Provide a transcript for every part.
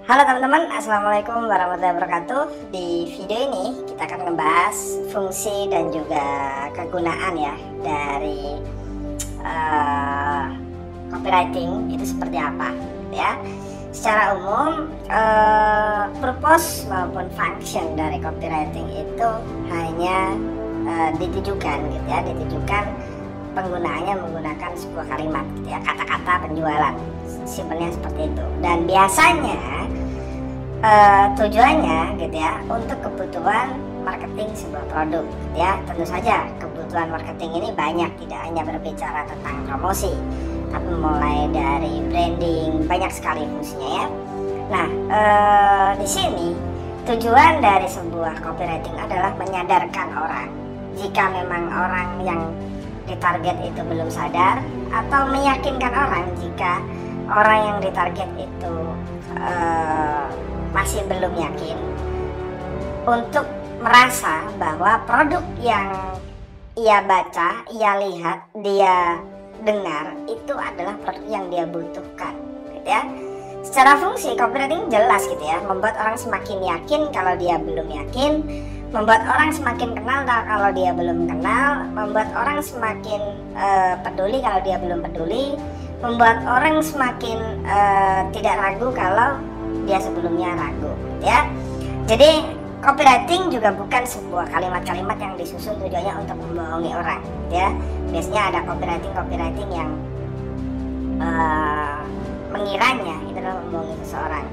Halo teman-teman, Assalamualaikum warahmatullahi wabarakatuh. Di video ini kita akan membahas fungsi dan juga kegunaan ya dari copywriting itu seperti apa ya. Secara umum purpose maupun function dari copywriting itu hanya ditujukan gitu ya, penggunaannya menggunakan sebuah kalimat gitu ya, kata-kata penjualan, simpelnya seperti itu. Dan biasanya tujuannya gitu ya untuk kebutuhan marketing sebuah produk gitu ya. Tentu saja kebutuhan marketing ini banyak, tidak hanya berbicara tentang promosi, tapi mulai dari branding, banyak sekali fungsinya ya. Nah, di sini tujuan dari sebuah copywriting adalah menyadarkan orang jika memang orang yang ditarget itu belum sadar, atau meyakinkan orang jika orang yang ditarget itu masih belum yakin, untuk merasa bahwa produk yang ia baca, ia lihat, dia dengar itu adalah produk yang dia butuhkan gitu ya. Secara fungsi copywriting jelas gitu ya, membuat orang semakin yakin kalau dia belum yakin, membuat orang semakin kenal kalau dia belum kenal, membuat orang semakin peduli kalau dia belum peduli, membuat orang semakin tidak ragu kalau dia sebelumnya ragu ya. Jadi copywriting juga bukan sebuah kalimat-kalimat yang disusun tujuannya untuk membohongi orang ya. Biasanya ada copywriting yang mengiranya itu adalah membohongi seseorang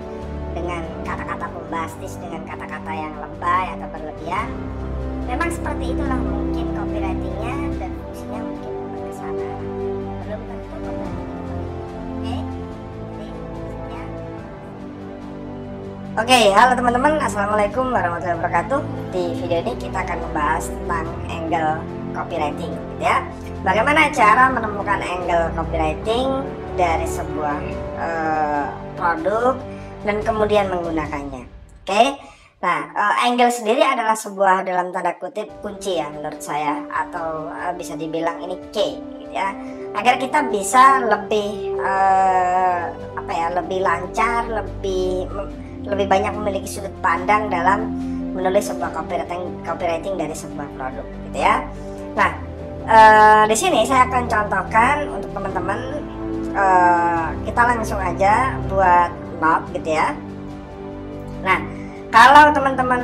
dengan kata-kata bombastis, dengan kata-kata yang lebay atau berlebihan. Memang seperti itulah mungkin copywritingnya, dan fungsinya mungkin ke sana. Belum tentu copywriting. Oke, halo teman-teman, Assalamualaikum warahmatullahi wabarakatuh. Di video ini kita akan membahas tentang angle copywriting gitu ya. Bagaimana cara menemukan angle copywriting dari sebuah produk dan kemudian menggunakannya. Oke. Nah, angle sendiri adalah sebuah, dalam tanda kutip, kunci ya menurut saya, atau bisa dibilang ini key gitu ya, agar kita bisa lebih lebih lancar, lebih banyak memiliki sudut pandang dalam menulis sebuah copywriting dari sebuah produk gitu ya. Nah, di sini saya akan contohkan untuk teman-teman. Kita langsung aja buat note gitu ya. Nah, kalau teman-teman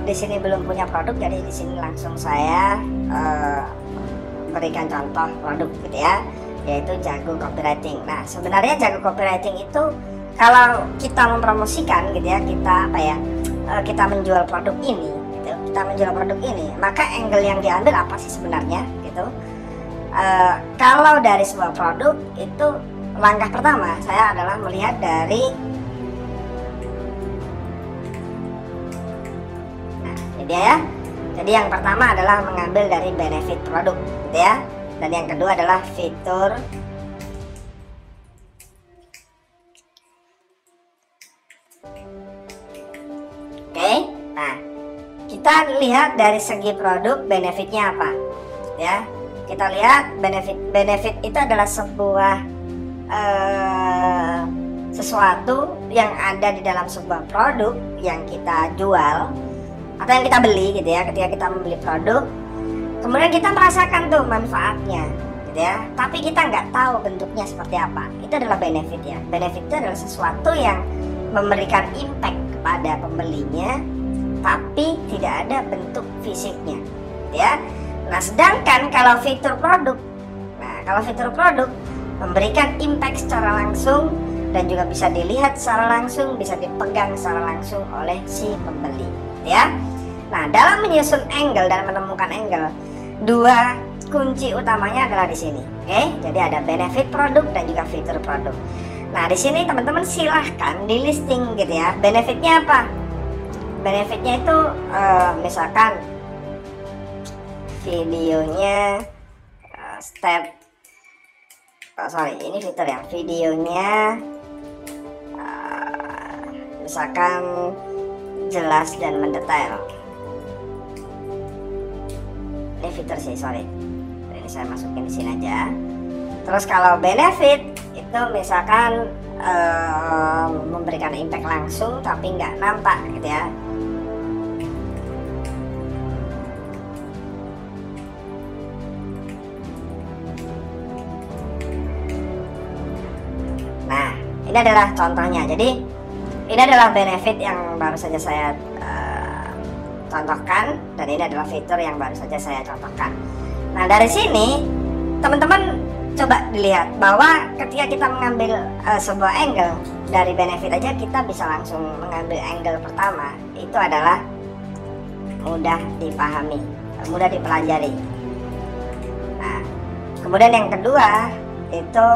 di sini belum punya produk, jadi di sini langsung saya berikan contoh produk gitu ya, yaitu Jago Copywriting. Nah, sebenarnya Jago Copywriting itu kalau kita mempromosikan gitu ya, kita menjual produk ini gitu, maka angle yang diambil apa sih sebenarnya gitu. Kalau dari sebuah produk itu, langkah pertama saya adalah melihat dari ini dia ya. Jadi yang pertama adalah mengambil dari benefit produk gitu ya, dan yang kedua adalah fitur. Oke, nah kita lihat dari segi produk benefitnya apa ya. Kita lihat benefit itu adalah sebuah sesuatu yang ada di dalam sebuah produk yang kita jual atau yang kita beli gitu ya. Ketika kita membeli produk, kemudian kita merasakan tuh manfaatnya gitu ya, tapi kita nggak tahu bentuknya seperti apa. Itu adalah benefit ya. Benefit itu adalah sesuatu yang memberikan impact kepada pembelinya, tapi tidak ada bentuk fisiknya ya. Nah, sedangkan kalau fitur produk, memberikan impact secara langsung dan juga bisa dilihat secara langsung, bisa dipegang secara langsung oleh si pembeli ya. Nah, dalam menyusun angle dan menemukan angle, dua kunci utamanya adalah di sini. Oke, jadi ada benefit produk dan juga fitur produk. Nah, di sini teman-teman silahkan di listing gitu ya. Benefitnya apa? Benefitnya itu misalkan videonya ini fitur ya. Videonya misalkan jelas dan mendetail. Ini fitur sih, ini saya masukin di sini aja. Terus kalau benefit itu misalkan berimpact langsung tapi nggak nampak gitu ya. Nah, ini adalah contohnya. Jadi ini adalah benefit yang baru saja saya contohkan, dan ini adalah fitur yang baru saja saya contohkan. Nah, dari sini teman-teman coba dilihat bahwa ketika kita mengambil sebuah angle dari benefit aja, kita bisa langsung mengambil angle pertama. Itu adalah mudah dipahami, mudah dipelajari. Nah, kemudian yang kedua itu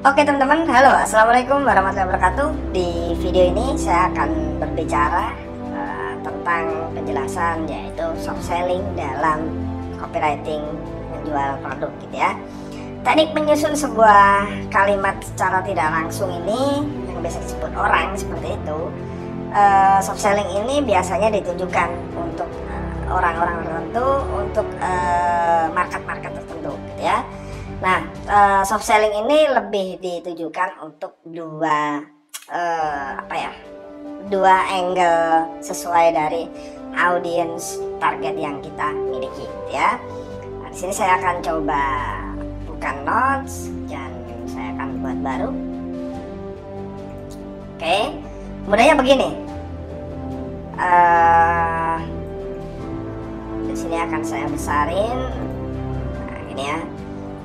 Oke teman-teman, halo, assalamualaikum warahmatullahi wabarakatuh. Di video ini saya akan berbicara tentang penjelasan yaitu soft selling dalam copywriting menjual produk gitu ya. Teknik menyusun sebuah kalimat secara tidak langsung ini yang biasa disebut orang seperti itu. Soft selling ini biasanya ditujukan untuk orang-orang tertentu, untuk market-market tertentu gitu ya. Nah, soft selling ini lebih ditujukan untuk dua angle sesuai dari audience target yang kita miliki, ya. Nah, di sini saya akan coba buka notes dan saya akan buat baru. Oke, kemudiannya begini. Di sini akan saya besarin. Nah, ini ya.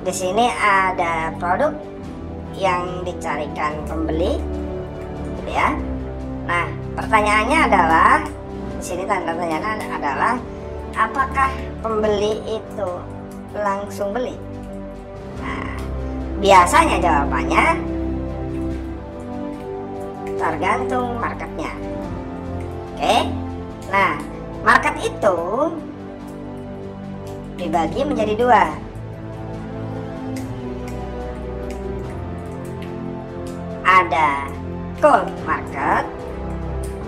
Di sini ada produk yang dicarikan pembeli, gitu ya. Nah, pertanyaannya adalah di sini tanda tanya adalah apakah pembeli itu langsung beli? Nah, biasanya jawabannya tergantung marketnya. Oke, nah market itu dibagi menjadi dua. Ada cold market,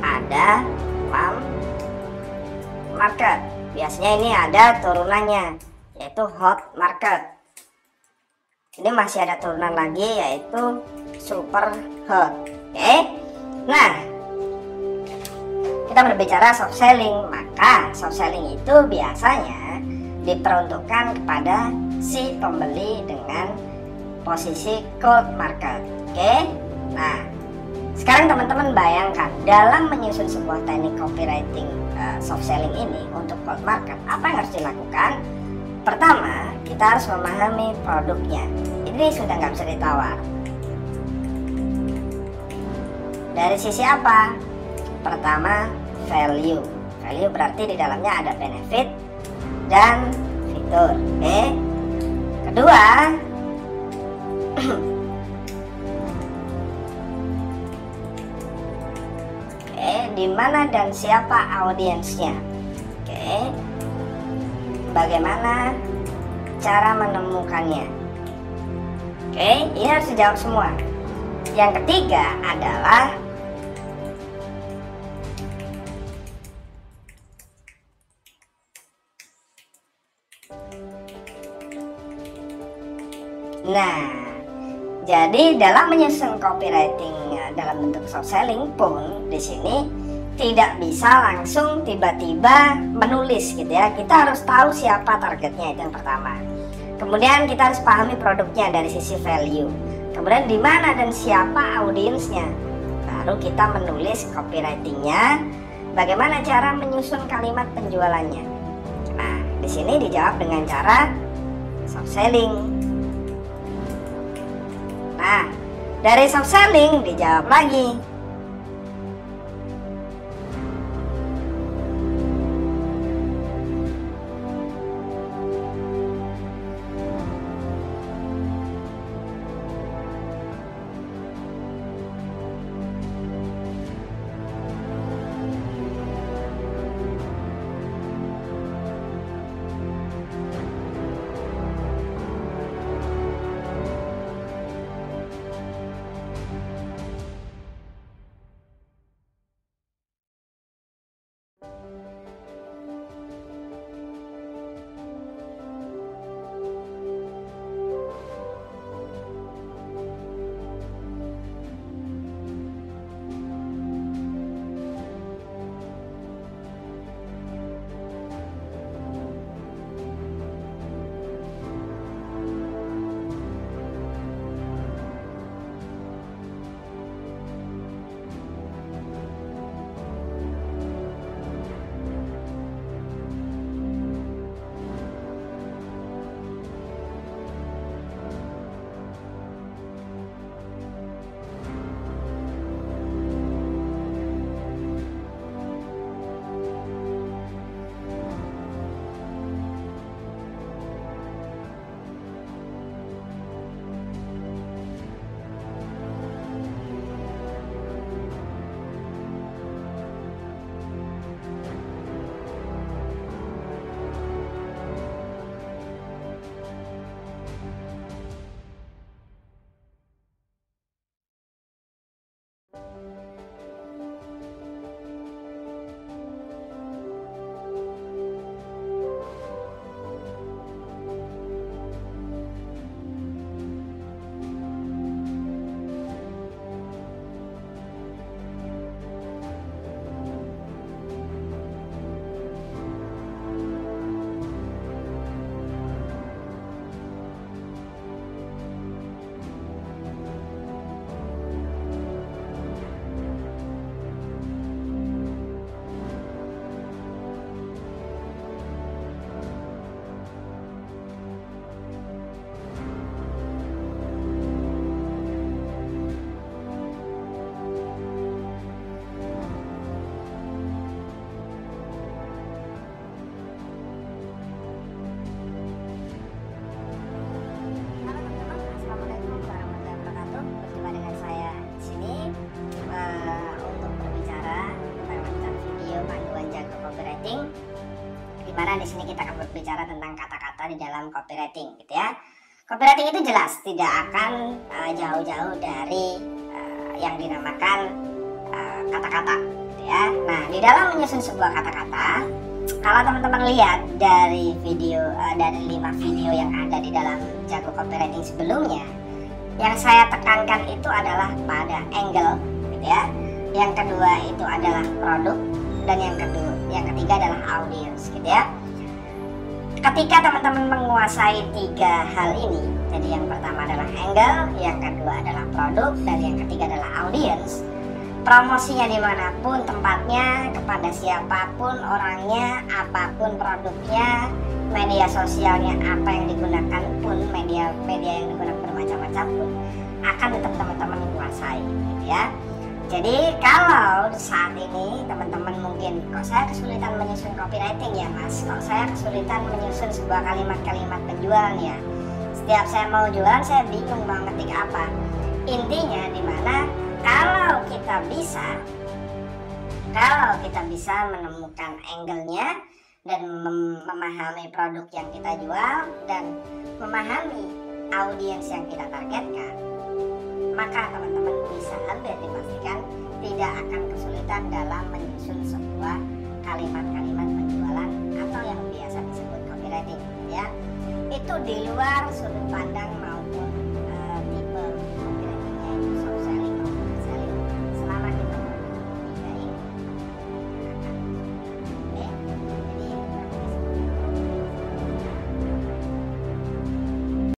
ada warm market. Biasanya ini ada turunannya, yaitu hot market. Ini masih ada turunan lagi, yaitu super hot. Oke, nah kita berbicara soft selling, maka soft selling itu biasanya diperuntukkan kepada si pembeli dengan posisi cold market. Oke, nah sekarang teman-teman bayangkan dalam menyusun sebuah teknik copywriting soft selling ini untuk cold market, apa yang harus dilakukan? Pertama, kita harus memahami produknya. Ini sudah nggak bisa ditawar. Dari sisi apa? Pertama, value. Value berarti di dalamnya ada benefit dan fitur. Oke. Kedua, di mana dan siapa audiensnya. Oke. Bagaimana cara menemukannya? Oke, ini harus dijawab semua. Yang ketiga adalah jadi dalam menyusun copywriting dalam bentuk soft selling pun di sini tidak bisa langsung tiba-tiba menulis gitu ya. Kita harus tahu siapa targetnya, itu yang pertama. Kemudian kita harus pahami produknya dari sisi value. Kemudian di mana dan siapa audiensnya. Baru kita menulis copywritingnya. Bagaimana cara menyusun kalimat penjualannya. Nah, di sini dijawab dengan cara soft selling. Nah, dari soft selling dijawab lagi. dimana di sini kita akan berbicara tentang kata-kata di dalam copywriting, gitu ya. Copywriting itu jelas tidak akan jauh-jauh dari yang dinamakan kata-kata, gitu ya. Nah, di dalam menyusun sebuah kata-kata, kalau teman-teman lihat dari video dari 5 video yang ada di dalam Jago Copywriting sebelumnya, yang saya tekankan itu adalah pada angle, gitu ya. Yang kedua itu adalah produk, dan yang ketiga adalah audience, gitu ya. Ketika teman-teman menguasai 3 hal ini, jadi yang pertama adalah angle, yang kedua adalah produk, dan yang ketiga adalah audience, promosinya dimanapun tempatnya, kepada siapapun orangnya, apapun produknya, media sosialnya apa yang digunakan pun, media yang digunakan bermacam-macam pun, akan tetap teman-teman kuasai, gitu ya. Jadi kalau saat ini teman-teman mungkin, kok saya kesulitan menyusun copywriting ya mas, kok saya kesulitan menyusun sebuah kalimat-kalimat penjualan ya, setiap saya mau jualan saya bingung mau ngetik apa. Intinya dimana kalau kita bisa menemukan angle-nya dan memahami produk yang kita jual dan memahami audiens yang kita targetkan, maka teman-teman bisa hampir dipastikan tidak akan kesulitan dalam menyusun sebuah kalimat-kalimat penjualan atau yang biasa disebut copywriting, ya. Itu di luar sudut pandang